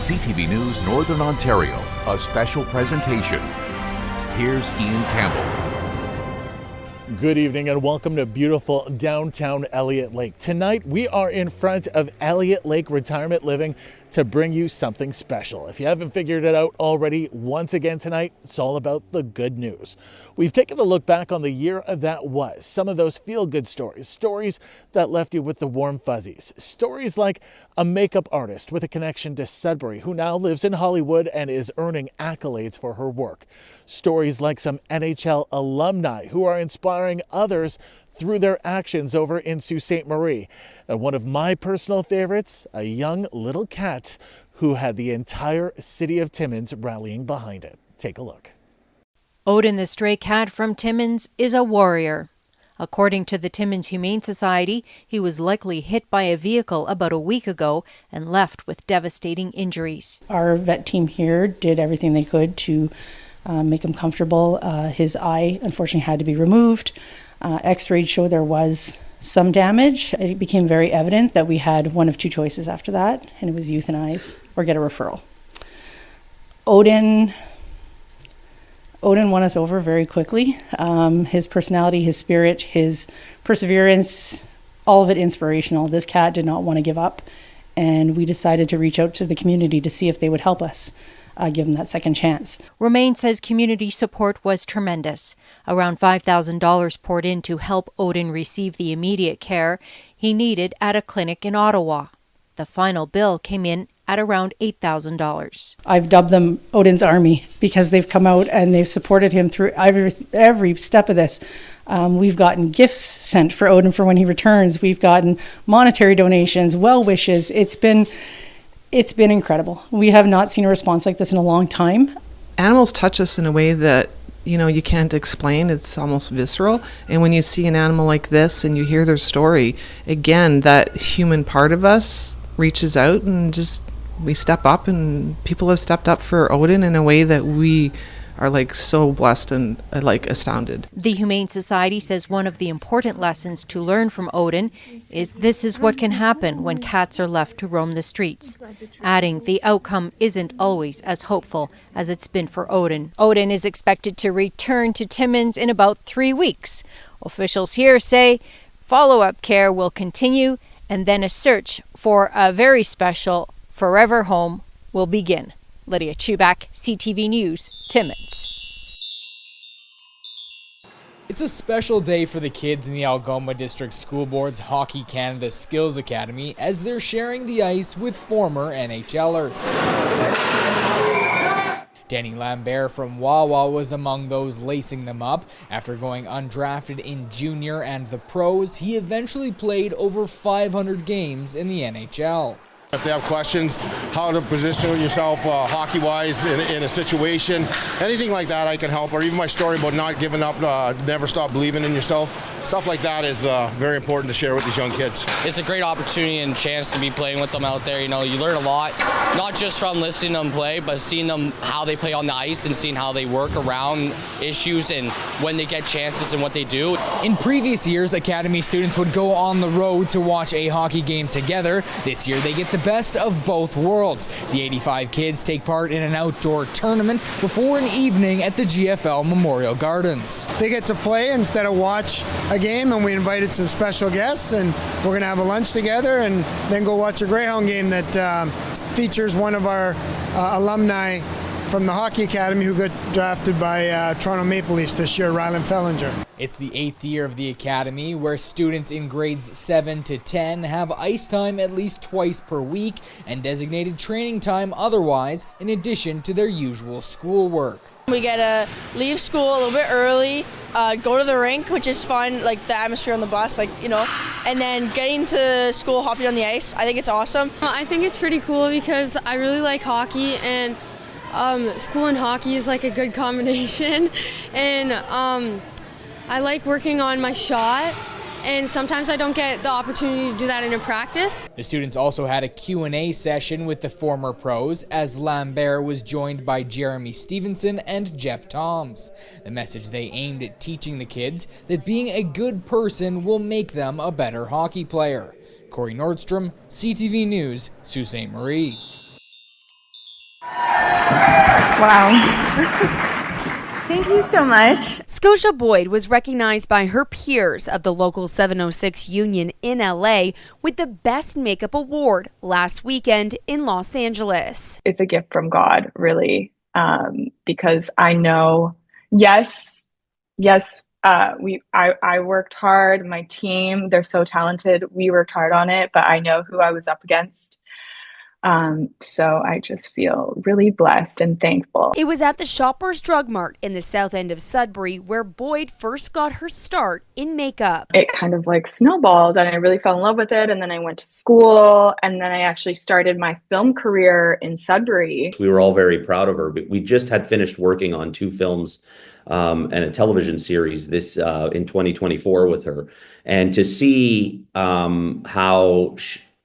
CTV News Northern Ontario, a special presentation. Here's Ian Campbell. Good evening and welcome to beautiful downtown Elliott Lake. Tonight we are in front of Elliott Lake Retirement Living to bring you something special. If you haven't figured it out already, once again tonight, it's all about the good news. We've taken a look back on the year that was, some of those feel-good stories, stories that left you with the warm fuzzies, stories like a makeup artist with a connection to Sudbury who now lives in Hollywood and is earning accolades for her work, stories like some NHL alumni who are inspiring others through their actions over in Sault Ste. Marie. And one of my personal favorites, a young little cat who had the entire city of Timmins rallying behind it. Take a look. Odin the stray cat from Timmins is a warrior. According to the Timmins Humane Society, he was likely hit by a vehicle about a week ago and left with devastating injuries. Our vet team here did everything they could to make him comfortable. His eye, unfortunately, had to be removed. X-rays show there was some damage. It became very evident that we had one of two choices after that, and it was euthanize or get a referral. Odin won us over very quickly. His personality, his spirit, his perseverance, all of it inspirational. This cat did not want to give up, and we decided to reach out to the community to see if they would help us. Give him that second chance. Romaine says community support was tremendous. Around $5,000 poured in to help Odin receive the immediate care he needed at a clinic in Ottawa. The final bill came in at around $8,000. I've dubbed them Odin's Army because they've come out and they've supported him through every step of this. We've gotten gifts sent for Odin for when he returns. We've gotten monetary donations, well wishes. It's been incredible. We have not seen a response like this in a long time. Animals touch us in a way that, you can't explain. It's almost visceral. And when you see an animal like this and you hear their story, again, that human part of us reaches out and we step up, and people have stepped up for Odin in a way that we are so blessed and astounded. The Humane Society says one of the important lessons to learn from Odin is this is what can happen when cats are left to roam the streets, adding the outcome isn't always as hopeful as it's been for Odin. Odin is expected to return to Timmins in about 3 weeks. Officials here say follow-up care will continue, and then a search for a very special forever home will begin. Lydia Chubak, CTV News, Timmins. It's a special day for the kids in the Algoma District School Board's Hockey Canada Skills Academy as they're sharing the ice with former NHLers. Danny Lambert from Wawa was among those lacing them up. After going undrafted in junior and the pros, he eventually played over 500 games in the NHL. If they have questions, how to position yourself hockey-wise in a situation, anything like that I can help, or even my story about not giving up, never stop believing in yourself. Stuff like that is very important to share with these young kids. It's a great opportunity and chance to be playing with them out there. You learn a lot, not just from listening to them play, but seeing them how they play on the ice and seeing how they work around issues and when they get chances and what they do. In previous years, Academy students would go on the road to watch a hockey game together. This year, they get the best of both worlds. The 85 kids take part in an outdoor tournament before an evening at the GFL Memorial Gardens. They get to play instead of watch a game, and we invited some special guests, and we're going to have a lunch together and then go watch a Greyhound game that features one of our alumni from the Hockey Academy who got drafted by Toronto Maple Leafs this year, Rylan Fellinger. It's the 8th year of the Academy, where students in grades 7 to 10 have ice time at least twice per week and designated training time otherwise, in addition to their usual schoolwork. We get to leave school a little bit early, go to the rink, which is fun, the atmosphere on the bus, and then getting to school, hopping on the ice. I think it's awesome. I think it's pretty cool because I really like hockey, and school and hockey is a good combination, and I like working on my shot, and sometimes I don't get the opportunity to do that in a practice. The students also had a Q&A session with the former pros as Lambert was joined by Jeremy Stevenson and Jeff Toms. The message they aimed at teaching the kids that being a good person will make them a better hockey player. Corey Nordstrom, CTV News, Sault Ste. Marie. Wow. Thank you so much. Scotia Boyd was recognized by her peers of the local 706 union in LA with the Best Makeup Award last weekend in Los Angeles. It's a gift from God, really, because I know, I worked hard. My team, they're so talented. We worked hard on it, but I know who I was up against. So I just feel really blessed and thankful. It was at the Shoppers Drug Mart in the south end of Sudbury where Boyd first got her start in makeup. It kind of like snowballed and I really fell in love with it. And then I went to school and then I actually started my film career in Sudbury. We were all very proud of her, but we just had finished working on 2 films and a television series this in 2024 with her. And to see how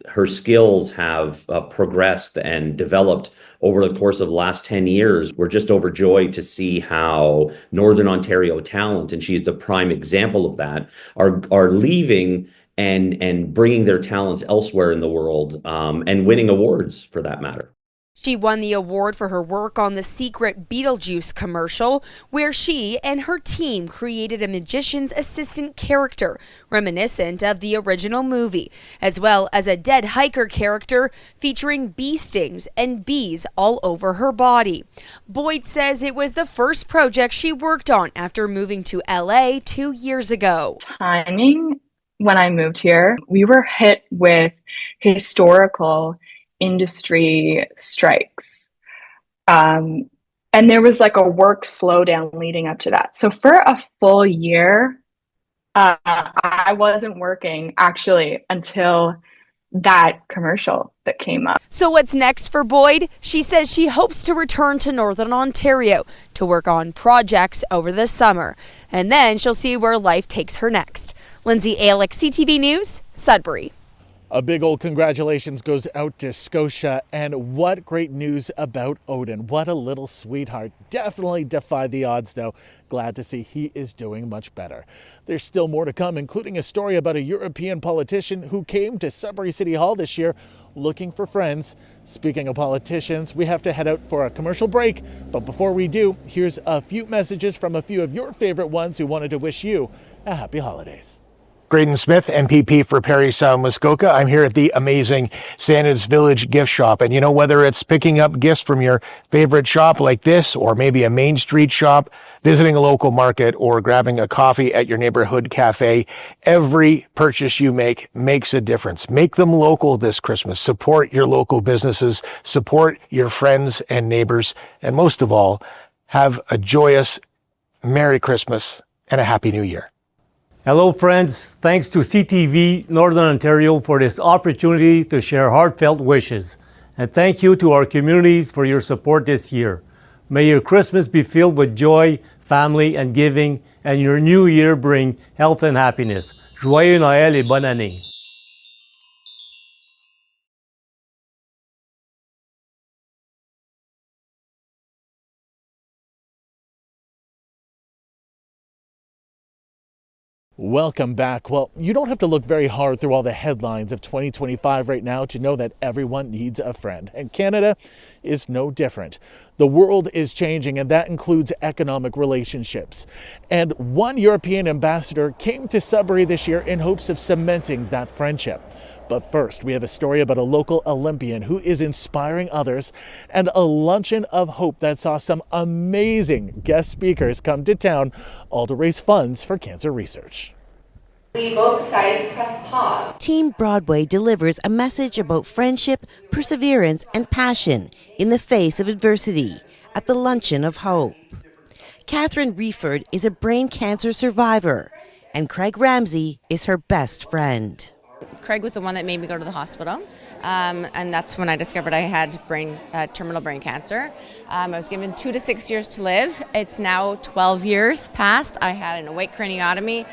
her skills have progressed and developed over the course of the last 10 years. We're just overjoyed to see how Northern Ontario talent, and she's a prime example of that, are leaving and bringing their talents elsewhere in the world and winning awards for that matter. She won the award for her work on the secret Beetlejuice commercial, where she and her team created a magician's assistant character, reminiscent of the original movie, as well as a dead hiker character featuring bee stings and bees all over her body. Boyd says it was the first project she worked on after moving to LA 2 years ago. Timing, when I moved here, we were hit with historical industry strikes. And there was like a work slowdown leading up to that. So for a full year, I wasn't working actually until that commercial that came up. So what's next for Boyd? She says she hopes to return to Northern Ontario to work on projects over the summer. And then she'll see where life takes her next. Lindsay Alick, CTV News, Sudbury. A big old congratulations goes out to Scotia, and what great news about Odin. What a little sweetheart. Definitely defied the odds though. Glad to see he is doing much better. There's still more to come, including a story about a European politician who came to Sudbury City Hall this year looking for friends. Speaking of politicians, we have to head out for a commercial break, but before we do, here's a few messages from a few of your favorite ones who wanted to wish you a happy holidays. Graydon Smith, MPP for Parry Sound, Muskoka. I'm here at the amazing Santa's Village gift shop. And you know, whether it's picking up gifts from your favorite shop like this, or maybe a Main Street shop, visiting a local market, or grabbing a coffee at your neighborhood cafe, every purchase you make makes a difference. Make them local this Christmas. Support your local businesses, support your friends and neighbors, and most of all, have a joyous Merry Christmas and a Happy New Year. Hello friends, thanks to CTV Northern Ontario for this opportunity to share heartfelt wishes. And thank you to our communities for your support this year. May your Christmas be filled with joy, family and giving, and your new year bring health and happiness. Joyeux Noël et bonne année. Welcome back. Well, you don't have to look very hard through all the headlines of 2025 right now to know that everyone needs a friend, and Canada is no different. The world is changing, and that includes economic relationships. And one European ambassador came to Sudbury this year in hopes of cementing that friendship. But first, we have a story about a local Olympian who is inspiring others, and a luncheon of hope that saw some amazing guest speakers come to town, all to raise funds for cancer research. We both decided to press pause. Team Broadway delivers a message about friendship, perseverance, and passion in the face of adversity at the Luncheon of Hope. Catherine Reeford is a brain cancer survivor, and Craig Ramsey is her best friend. Craig was the one that made me go to the hospital, and that's when I discovered I had terminal brain cancer. I was given 2 to 6 years to live. It's now 12 years past. I had an awake craniotomy,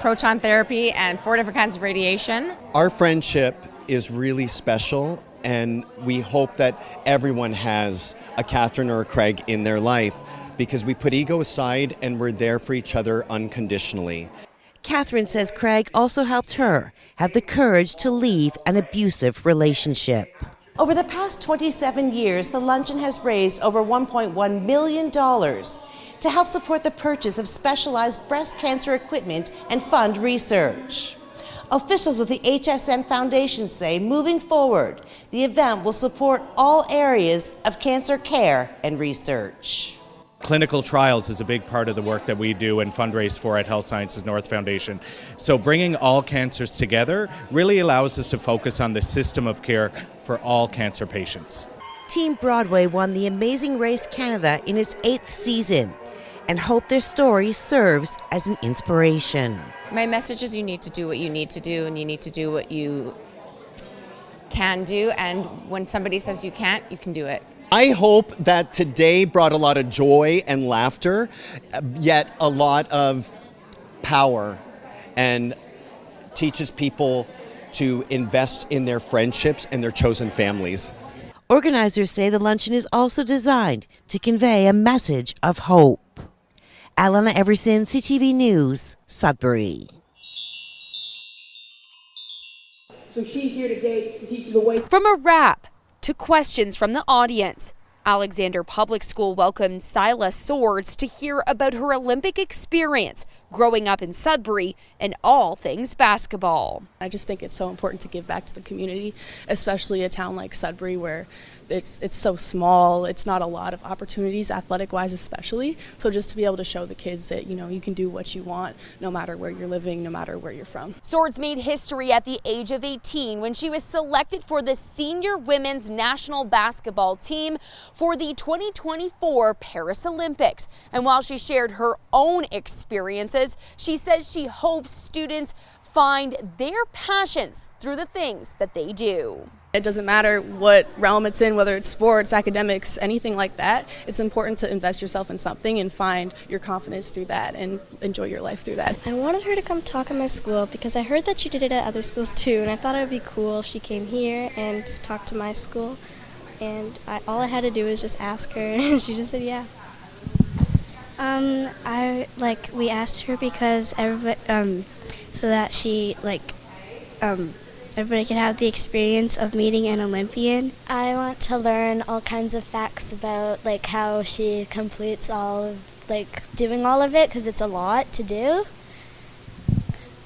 proton therapy, and 4 different kinds of radiation. Our friendship is really special, and we hope that everyone has a Catherine or a Craig in their life, because we put ego aside and we're there for each other unconditionally. Catherine says Craig also helped her have the courage to leave an abusive relationship. Over the past 27 years, the Luncheon has raised over $1.1 million to help support the purchase of specialized breast cancer equipment and fund research. Officials with the HSN Foundation say moving forward, the event will support all areas of cancer care and research. Clinical trials is a big part of the work that we do and fundraise for at Health Sciences North Foundation. So bringing all cancers together really allows us to focus on the system of care for all cancer patients. Team Broadway won the Amazing Race Canada in its 8th season and hope their story serves as an inspiration. My message is you need to do what you need to do, and you need to do what you can do, and when somebody says you can't, you can do it. I hope that today brought a lot of joy and laughter, yet a lot of power, and teaches people to invest in their friendships and their chosen families. Organizers say the luncheon is also designed to convey a message of hope. Alana Everson, CTV News, Sudbury. So she's here today to teach you the way. From a rap to questions from the audience, Alexander Public School welcomed Silas Swords to hear about her Olympic experience growing up in Sudbury and all things basketball. I just think it's so important to give back to the community, especially a town like Sudbury where it's so small. It's not a lot of opportunities, athletic-wise especially. So just to be able to show the kids that, you know, you can do what you want no matter where you're living, no matter where you're from. Swords made history at the age of 18 when she was selected for the senior women's national basketball team for the 2024 Paris Olympics. And while she shared her own experiences, she says she hopes students find their passions through the things that they do. It doesn't matter what realm it's in, whether it's sports, academics, anything like that. It's important to invest yourself in something and find your confidence through that and enjoy your life through that. I wanted her to come talk at my school because I heard that she did it at other schools too, and I thought it would be cool if she came here and just talked to my school. And all I had to do was just ask her, and she just said yeah. We asked her because everybody, so that she everybody can have the experience of meeting an Olympian. I want to learn all kinds of facts about how she completes all of doing all of it because it's a lot to do.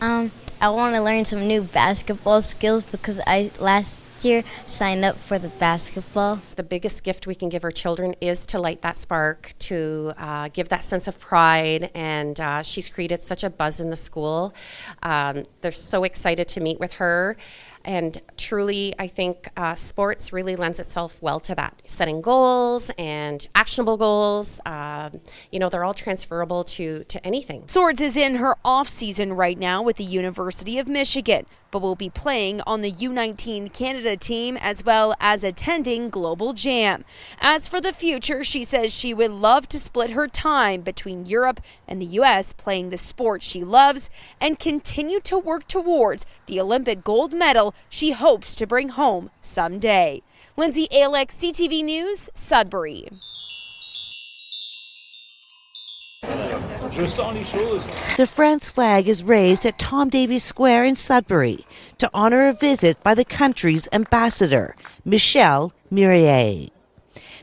I want to learn some new basketball skills because last year signed up for the basketball. The biggest gift we can give our children is to light that spark, to give that sense of pride, and she's created such a buzz in the school. They're so excited to meet with her. And truly, I think sports really lends itself well to that. Setting goals and actionable goals, they're all transferable to anything. Swords is in her off-season right now with the University of Michigan, but will be playing on the U19 Canada team as well as attending Global Jam. As for the future, she says she would love to split her time between Europe and the U.S. playing the sport she loves and continue to work towards the Olympic gold medal she hopes to bring home someday. Lindsay Alec, CTV News, Sudbury. The France flag is raised at Tom Davies Square in Sudbury to honor a visit by the country's ambassador, Michel Murier.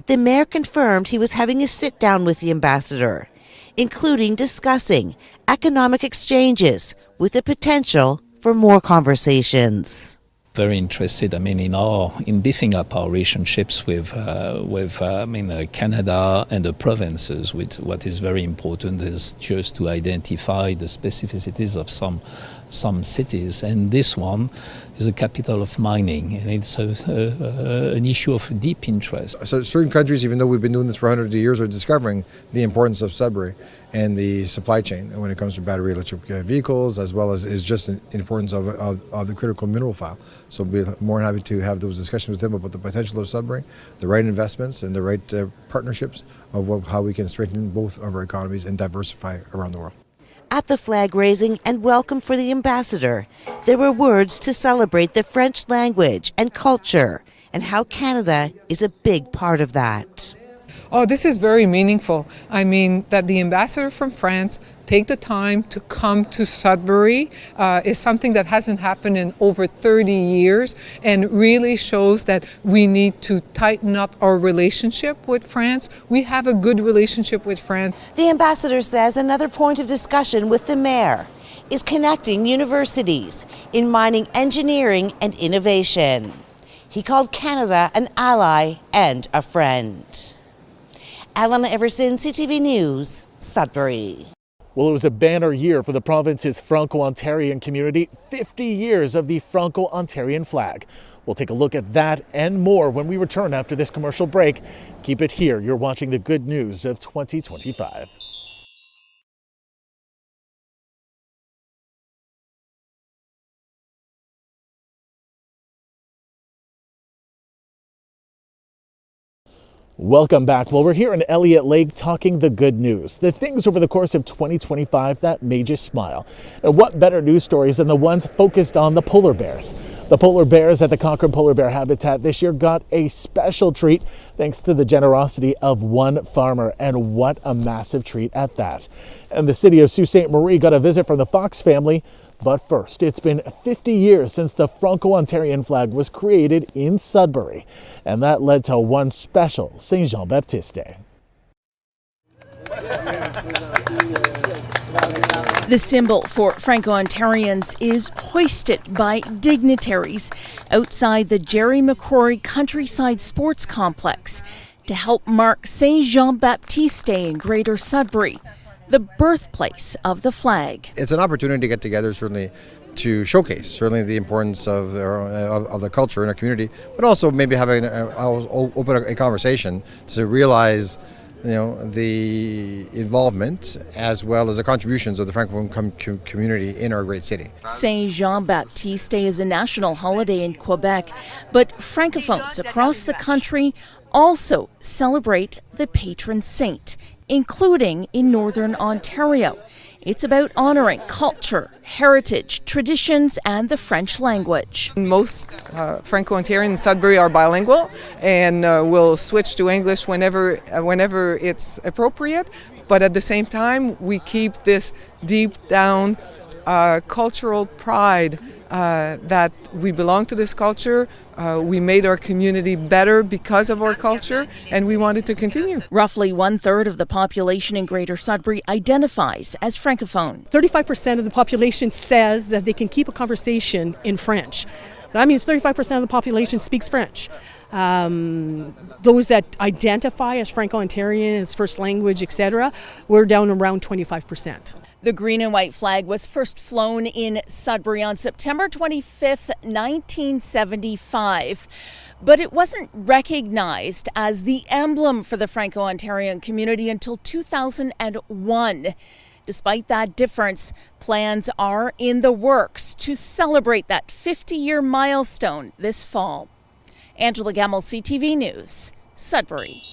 The mayor confirmed he was having a sit-down with the ambassador, including discussing economic exchanges with the potential for more conversations. Very interested, in beefing up our relationships with Canada and the provinces. What is very important is just to identify the specificities of some cities, and this one is a capital of mining, and it's an issue of deep interest. So certain countries, even though we've been doing this for hundreds of years, are discovering the importance of Sudbury and the supply chain when it comes to battery electric vehicles, as well as is just the importance of the critical mineral file. So we'll be more than happy to have those discussions with them about the potential of Sudbury, the right investments and the right partnerships of how we can strengthen both of our economies and diversify around the world. At the flag raising and welcome for the ambassador, there were words to celebrate the French language and culture and how Canada is a big part of that. Oh, this is very meaningful. That the ambassador from France take the time to come to Sudbury is something that hasn't happened in over 30 years and really shows that we need to tighten up our relationship with France. We have a good relationship with France. The ambassador says another point of discussion with the mayor is connecting universities in mining engineering and innovation. He called Canada an ally and a friend. Alana Everson, CTV News, Sudbury. Well, it was a banner year for the province's Franco-Ontarian community, 50 years of the Franco-Ontarian flag. We'll take a look at that and more when we return after this commercial break. Keep it here. You're watching the good news of 2025. Welcome back. Well, we're here in Elliott Lake talking the good news, the things over the course of 2025 that made you smile. And what better news stories than the ones focused on the polar bears? The polar bears at the Cochrane Polar Bear Habitat this year got a special treat thanks to the generosity of one farmer, and what a massive treat at that. And the city of Sault Ste. Marie got a visit from the Fox family. But first, it's been 50 years since the Franco-Ontarian flag was created in Sudbury, and that led to one special Saint Jean-Baptiste Day. The symbol for Franco-Ontarians is hoisted by dignitaries outside the Jerry McCrory Countryside Sports Complex to help mark Saint Jean-Baptiste Day in Greater Sudbury, the birthplace of the flag. It's an opportunity to get together, certainly to showcase certainly the importance of the culture in our community, but also maybe having open a conversation to realize, you know, the involvement as well as the contributions of the Francophone community in our great city. Saint Jean-Baptiste Day is a national holiday in Quebec, but Francophones across the country also celebrate the patron saint, including in Northern Ontario. It's about honoring culture, heritage, traditions, and the French language. Most Franco-Ontarian in Sudbury are bilingual and will switch to English whenever it's appropriate. But at the same time, we keep this deep down cultural pride that we belong to this culture. We made our community better because of our culture, and we wanted to continue. Roughly 1/3 of the population in Greater Sudbury identifies as Francophone. 35% of the population says that they can keep a conversation in French. That means 35% of the population speaks French. Those that identify as Franco-Ontarian, as first language, etc., we're down around 25%. The green and white flag was first flown in Sudbury on September 25th, 1975, but it wasn't recognized as the emblem for the Franco-Ontarian community until 2001. Despite that difference, plans are in the works to celebrate that 50-year milestone this fall. Angela Gemmell, CTV News, Sudbury.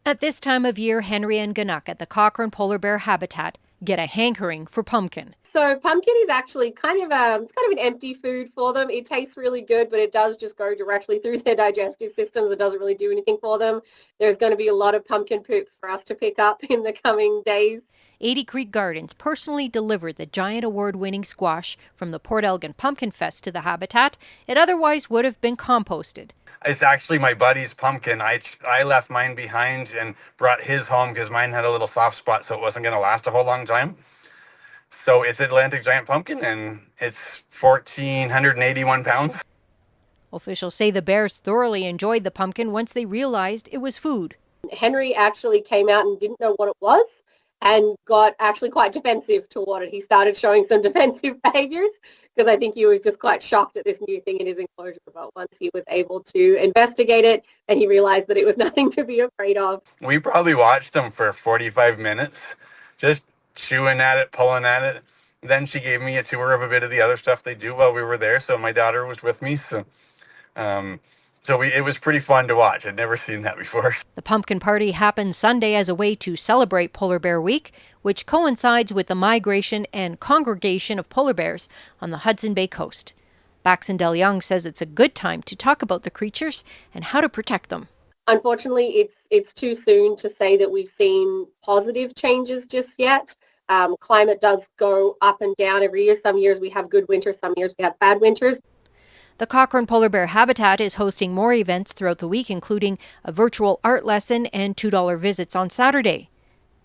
At this time of year, Henry and Ganuk at the Cochrane Polar Bear Habitat get a hankering for pumpkin. So pumpkin is actually it's kind of an empty food for them. It tastes really good, but it does just go directly through their digestive systems. It doesn't really do anything for them. There's going to be a lot of pumpkin poop for us to pick up in the coming days. 80 Creek Gardens personally delivered the giant award-winning squash from the Port Elgin Pumpkin Fest to the habitat. It otherwise would have been composted. It's actually my buddy's pumpkin. I left mine behind and brought his home because mine had a little soft spot, so it wasn't going to last a whole long time. So it's Atlantic Giant Pumpkin, and it's 1,481 pounds. Officials say the bears thoroughly enjoyed the pumpkin once they realized it was food. Henry actually came out and didn't know what it was, and got actually quite defensive toward it. He started showing some defensive behaviors because I think he was just quite shocked at this new thing in his enclosure. But once he was able to investigate it, and he realized that it was nothing to be afraid of. We probably watched them for 45 minutes, just chewing at it, pulling at it. Then she gave me a tour of a bit of the other stuff they do while we were there. So my daughter was with me. It was pretty fun to watch. I'd never seen that before. The pumpkin party happened Sunday as a way to celebrate Polar Bear Week, which coincides with the migration and congregation of polar bears on the Hudson Bay coast. Baxendale Young says it's a good time to talk about the creatures and how to protect them. Unfortunately, it's too soon to say that we've seen positive changes just yet. Climate does go up and down every year. Some years we have good winters, some years we have bad winters. The Cochrane Polar Bear Habitat is hosting more events throughout the week, including a virtual art lesson and $2 visits on Saturday.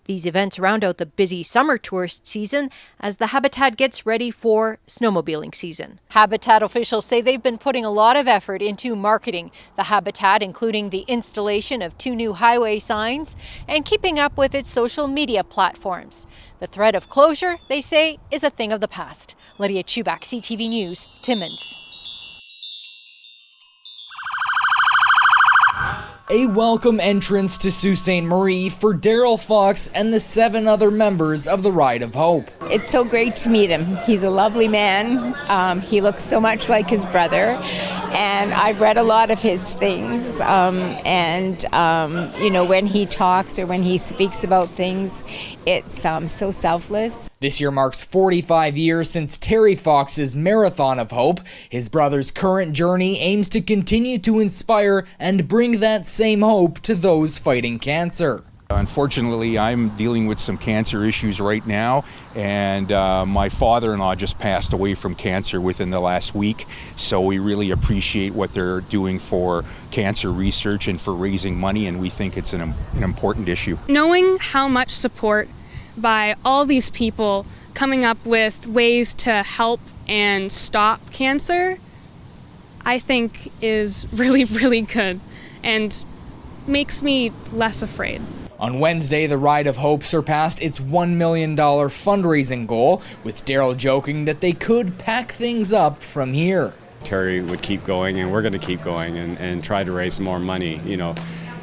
These events round out the busy summer tourist season as the Habitat gets ready for snowmobiling season. Habitat officials say they've been putting a lot of effort into marketing the Habitat, including the installation of 2 new highway signs and keeping up with its social media platforms. The threat of closure, they say, is a thing of the past. Lydia Chubak, CTV News, Timmins. A welcome entrance to Sault Ste. Marie for Daryl Fox and the 7 other members of the Ride of Hope. It's so great to meet him. He's a lovely man. He looks so much like his brother. And I've read a lot of his things. You know, when he talks or when he speaks about things, it's so selfless. This year marks 45 years since Terry Fox's Marathon of Hope. His brother's current journey aims to continue to inspire and bring that same hope to those fighting cancer. Unfortunately, I'm dealing with some cancer issues right now, and my father-in-law just passed away from cancer within the last week, so we really appreciate what they're doing for cancer research and for raising money, and we think it's an important issue. Knowing how much support by all these people coming up with ways to help and stop cancer, I think is really, really good and makes me less afraid. On Wednesday, the Ride of Hope surpassed its $1 million fundraising goal, with Daryl joking that they could pack things up from here. Terry would keep going, and we're going to keep going and try to raise more money. You know,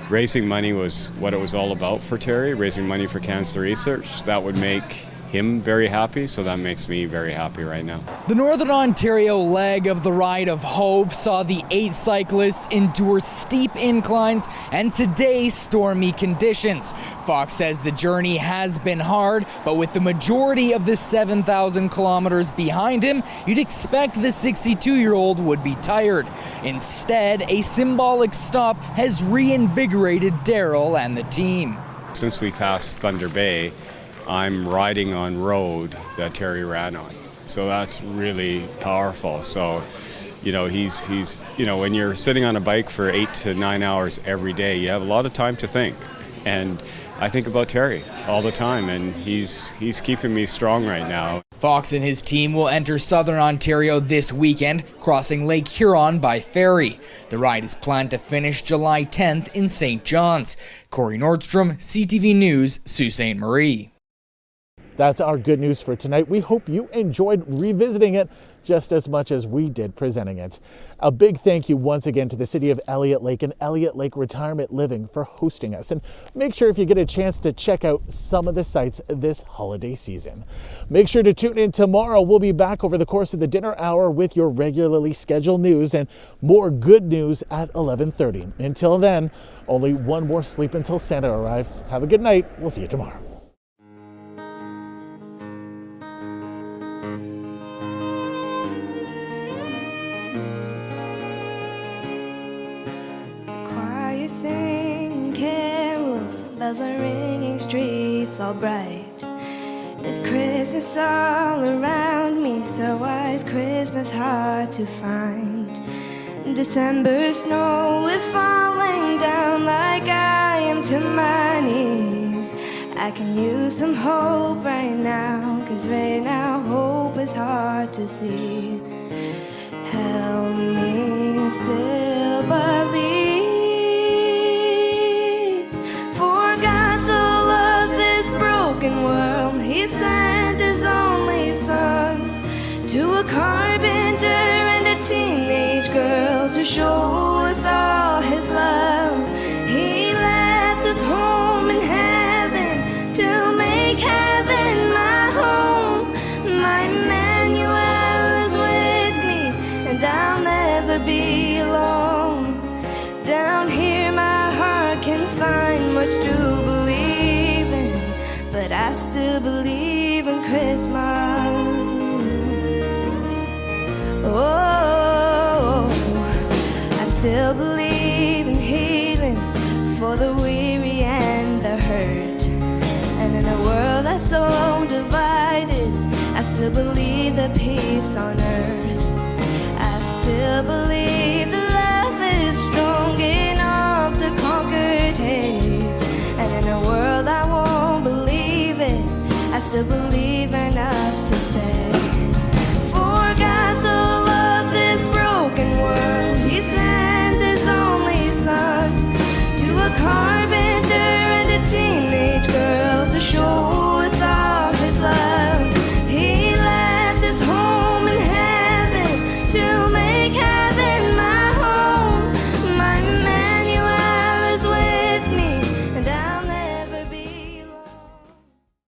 raising money was what it was all about for Terry, raising money for cancer research. That would make him very happy, so that makes me very happy right now. The Northern Ontario leg of the Ride of Hope saw the 8 cyclists endure steep inclines and today stormy conditions. Fox says the journey has been hard, but with the majority of the 7,000 kilometers behind him, you'd expect the 62-year-old would be tired. Instead, a symbolic stop has reinvigorated Daryl and the team. Since we passed Thunder Bay, I'm riding on road that Terry ran on. So that's really powerful. So, you know, he's you know, when you're sitting on a bike for 8 to 9 hours every day, you have a lot of time to think. And I think about Terry all the time, and he's keeping me strong right now. Fox and his team will enter Southern Ontario this weekend, crossing Lake Huron by ferry. The ride is planned to finish July 10th in St. John's. Corey Nordstrom, CTV News, Sault Ste. Marie. That's our good news for tonight. We hope you enjoyed revisiting it just as much as we did presenting it. A big thank you once again to the City of Elliott Lake and Elliott Lake Retirement Living for hosting us. And make sure if you get a chance to check out some of the sites this holiday season. Make sure to tune in tomorrow. We'll be back over the course of the dinner hour with your regularly scheduled news and more good news at 11:30. Until then, only one more sleep until Santa arrives. Have a good night. We'll see you tomorrow. Sing carols, bells are ringing, streets all bright. It's Christmas all around me, so why is Christmas hard to find? December snow is falling down like I am to my knees. I can use some hope right now, 'cause right now hope is hard to see. Help me still believe. World, he sent his only son to a carpenter and a teenage girl to show us all his love. He left his home in heaven to make heaven my home. My Emmanuel is with me, and I'll never be alone. Down here my heart can find much to believe in, but I still believe in Christmas. Oh, I still believe in healing for the weary and the hurt. And in a world that's so divided, I still believe the peace on earth. I still believe the love is strong enough to conquer hate. And in a world that won't believe it, I still believe enough to say, for God so loved this broken world, He sent His only Son, to a carpenter and a teenage girl, to show